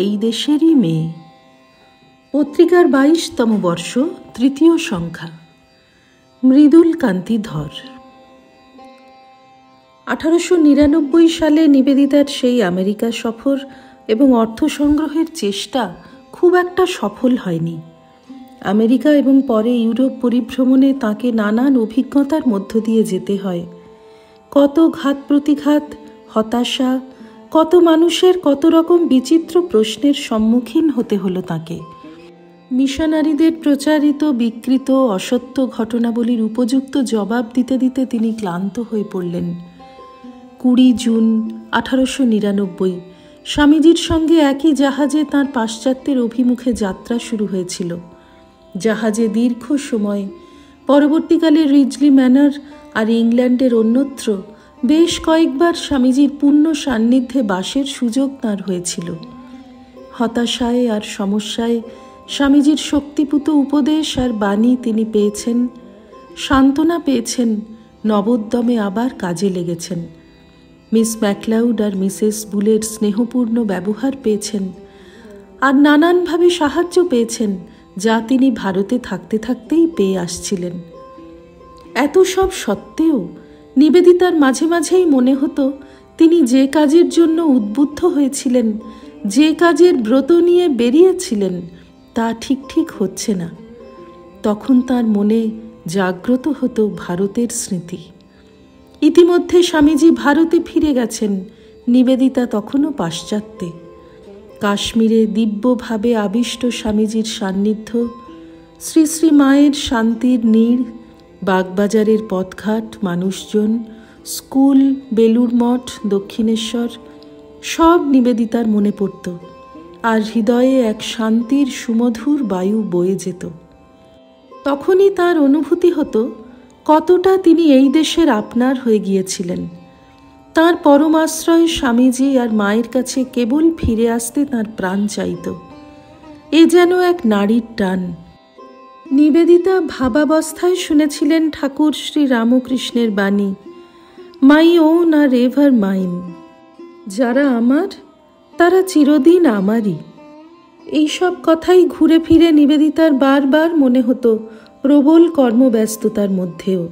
এই দেশেরই মেয়ে। পত্রিকার 22তম বর্ষ, তৃতীয় সংখ্যা। মৃদুল কান্তি ধর। 1899 সালে নিবেদিতার সেই আমেরিকা সফর এবং অর্থ সংগ্রহের চেষ্টা খুব একটা সফল হয়নি। আমেরিকা এবং পরে ইউরোপ পরিভ্রমণে তাকে নানান অভিজ্ঞতার মধ্য দিয়ে যেতে হয়। কত ঘাত প্রতিঘাত, হতাশা, কত মানুষের কত রকম বিচিত্র প্রশ্নের সম্মুখীন হতে হলো তাকে। মিশনারিদের প্রচারিত বিকৃত অসত্য ঘটনাবলীর উপযুক্ত জবাব দিতে দিতে তিনি ক্লান্ত হয়ে পড়লেন। 20 জুন 1899 স্বামীজির সঙ্গে একই জাহাজে তাঁর পাশ্চাত্যের অভিমুখে যাত্রা শুরু হয়েছিল। জাহাজে দীর্ঘ সময়, পরবর্তীকালে রিজলি ম্যানর আর ইংল্যান্ডের অন্যত্র বেশ কয়েকবার স্বামীজির পূর্ণ সান্নিধ্যে বাসের সুযোগ তাঁর হয়েছিল। হতাশায় আর সমস্যায় স্বামীজির শক্তিপুত উপদেশ আর বাণী তিনি পেয়েছেন, সান্ত্বনা পেয়েছেন, নবোদ্যমে আবার কাজে লেগেছেন। মিস ম্যাকলাউড আর মিসেস বুলের স্নেহপূর্ণ ব্যবহার পেয়েছেন, আর নানানভাবে সাহায্য পেয়েছেন, যা তিনি ভারতে থাকতে থাকতেই পেয়ে আসছিলেন। এত সব সত্ত্বেও নিবেদিতার মাঝে মাঝেই মনে হতো তিনি যে কাজের জন্য উদ্বুদ্ধ হয়েছিলেন, যে কাজের ব্রত নিয়ে বেরিয়েছিলেন, তা ঠিক ঠিক হচ্ছে না। তখন তার মনে জাগ্রত হতো ভারতের স্মৃতি। ইতিমধ্যে স্বামীজি ভারতে ফিরে গেছেন, নিবেদিতা তখনও পাশ্চাত্যে। কাশ্মীরে দিব্যভাবে আবিষ্ট স্বামীজির সান্নিধ্য, শ্রী শ্রী মায়ের শান্তির নীড়, বাগবাজারের পথঘাট, মানুষজন, স্কুল, বেলুড় মঠ, দক্ষিণেশ্বর, সব নিবেদিতার মনে পড়ত, আর হৃদয়ে এক শান্তির সুমধুর বায়ু বয়ে যেত। তখনই তার অনুভূতি হতো কতটা তিনি এই দেশের আপনার হয়ে গিয়েছিলেন। তাঁর পরমাশ্রয় স্বামীজি আর মায়ের কাছে কেবল ফিরে আসতে তাঁর প্রাণ চাইত। এ যেন এক নারীর টান। নিবেদিতা ভাবাবস্থায় শুনেছিলেন ঠাকুর শ্রী রামকৃষ্ণের বাণী, my own are ever mine. যারা আমার, তারা চিরদিন আমারই। এইসব কথাই ঘুরে ফিরে নিবেদিতার বারবার মনে হতো প্রবল কর্মব্যস্ততার মধ্যেও।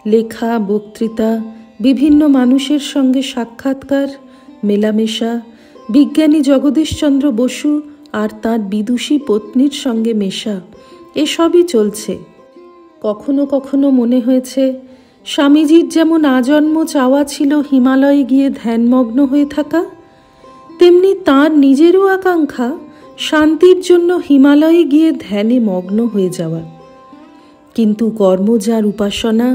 লেখা, বক্তৃতা, বিভিন্ন মানুষের সঙ্গে সাক্ষাৎকার, মেলামেশা, বিজ্ঞানী জগদীশচন্দ্র বসু আর তাঁর বিদুষী পত্নীর সঙ্গে মেশা, এসবই চলছে। কখনো কখনো মনে হয়েছে স্বামীজির যেমন আজন্ম চাওয়া ছিল হিমালয়ে গিয়ে ধ্যানমগ্ন হয়ে থাকা, তেমনি তাঁর নিজেরও আকাঙ্ক্ষা শান্তির জন্য হিমালয়ে গিয়ে ধ্যানে মগ্ন হয়ে যাওয়া। কিন্তু কর্মজার উপাসনা,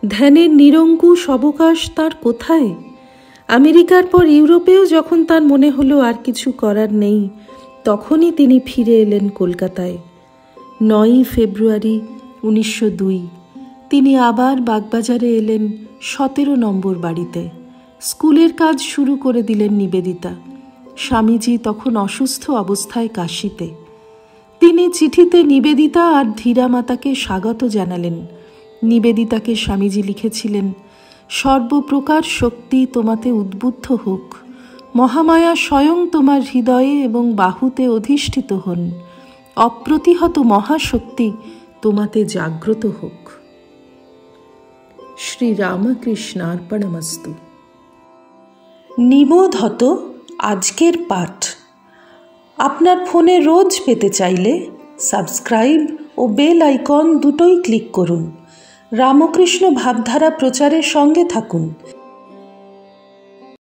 ধ্যানের নিরঙ্কুশ অবকাশ তার কোথায়? আমেরিকার পর ইউরোপেও যখন তার মনে হলো আর কিছু করার নেই, তখনই তিনি ফিরে এলেন কলকাতায়। 9 ফেব্রুয়ারি 1902 তিনি আবার বাগবাজারে এলেন 17 নম্বর বাড়িতে। স্কুলের কাজ শুরু করে দিলেন নিবেদিতা। স্বামীজি তখন অসুস্থ অবস্থায় কাশীতে। তিনি চিঠিতে নিবেদিতা আর ধীরা মাতাকে স্বাগত জানালেন। নিবেদিতাকে স্বামীজি লিখেছিলেন, সর্বপ্রকার শক্তি তোমাতে উদ্বুদ্ধ হোক, মহামায়া স্বয়ং তোমার হৃদয়ে এবং বাহুতে অধিষ্ঠিত হন, অপ্রতিহত মহাশক্তি তোমাতে জাগ্রত হোক। শ্রী রামকৃষ্ণার্পণমস্তু। নিবোধত আজকের পাঠ আপনার ফোনে রোজ পেতে চাইলে সাবস্ক্রাইব ও বেল আইকন দুটোই ক্লিক করুন। রামকৃষ্ণ ভাবধারা প্রচারের সঙ্গে থাকুন।